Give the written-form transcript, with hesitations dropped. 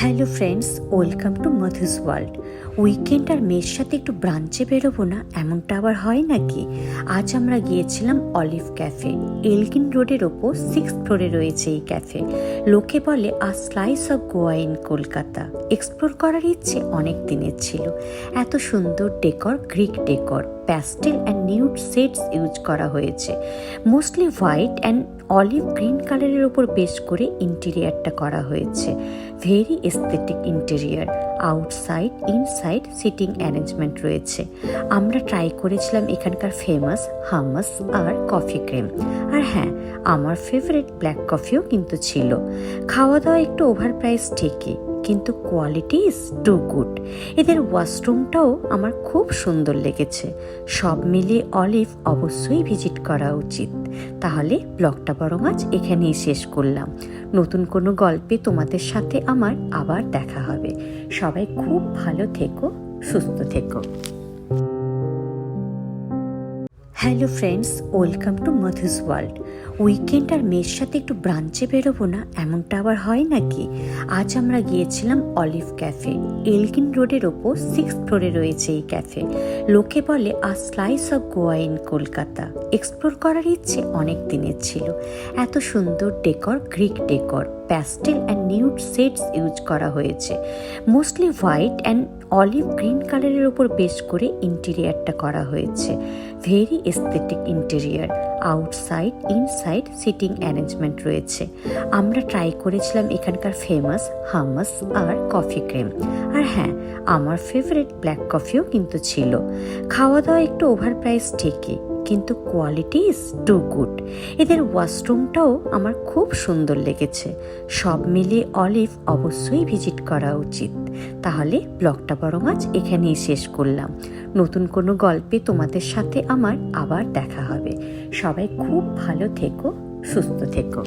Hello friends, welcome to Madhu's world. Weekend আর মেয়ের সাথে একটু ব্রাঞ্চে বেরোবো না, এমনটা আবার হয় নাকি? আজ আমরা গিয়েছিলাম অলিভ ক্যাফে। এলগিন রোডের ওপর 6th ফ্লোরে রয়েছে এই ক্যাফে। লোকে বলে a slice of Goa in Kolkata. Explore করার ইচ্ছে অনেক দিনের ছিল। এত সুন্দর decor, Greek decor, pastel and nude shades use করা হয়েছে। Mostly white and olive green কালারের ওপর বেস করে ইন্টেরিয়ারটা করা হয়েছে। Very aesthetic interior. Outside inside sitting arrangement রয়েছে। আমরা ট্রাই করেছিলাম এখানকার ফেমাস হামাস আর কফি ক্রিম। আর হ্যাঁ, আমার ফেভারিট ব্ল্যাক কফিও কিন্তু ছিল। খাওয়া দাওয়া একটু ওভার প্রাইস ঠিকই, কিন্তু কোয়ালিটি ইজ টু গুড। এদের ওয়াশরুমটাও আমার খুব সুন্দর লেগেছে। সব মিলিয়ে অলিভ অবশ্যই ভিজিট করা উচিত। তাহলে ব্লগটা বরং আজ এখানেই শেষ করলাম। নতুন কোনো গল্পে তোমাদের সাথে আমার আবার দেখা হবে। সবাই খুব ভালো থেকো, সুস্থ থেকো। Hello friends, welcome to Madhu's world. Weekend আর মেয়ের সাথে একটু ব্রাঞ্চে বেরোবো না, এমনটা আবার হয় নাকি? আজ আমরা গিয়েছিলাম অলিভ ক্যাফে। এলগিন রোডের ওপর 6th ফ্লোরে রয়েছে এই ক্যাফে। লোকে বলে a slice of Goa in Kolkata. Explore করার ইচ্ছে অনেক দিনের ছিল। এত সুন্দর decor, Greek decor, pastel and nude shades use করা হয়েছে। Mostly white and olive green কালারের ওপর বেস করে ইন্টেরিয়ারটা করা হয়েছে। Very aesthetic interior. Outside inside sitting arrangement রয়েছে। আমরা ট্রাই করেছিলাম এখানকার ফেমাস হামাস আর কফি ক্রিম। আর হ্যাঁ, আমার ফেভারিট ব্ল্যাক কফিও কিন্তু ছিল। খাওয়া দাওয়া একটু ওভার প্রাইস ঠিকই, কিন্তু কোয়ালিটি ইজ টু গুড। এদের ওয়াশরুমটাও আমার খুব সুন্দর লেগেছে। সব মিলিয়ে অলিভ অবশ্যই ভিজিট করা উচিত। তাহলে ব্লগটা বরং আজ এখানেই শেষ করলাম। নতুন কোনো গল্পে তোমাদের সাথে আমার আবার দেখা হবে। সবাই খুব ভালো থেকো, সুস্থ থেকো।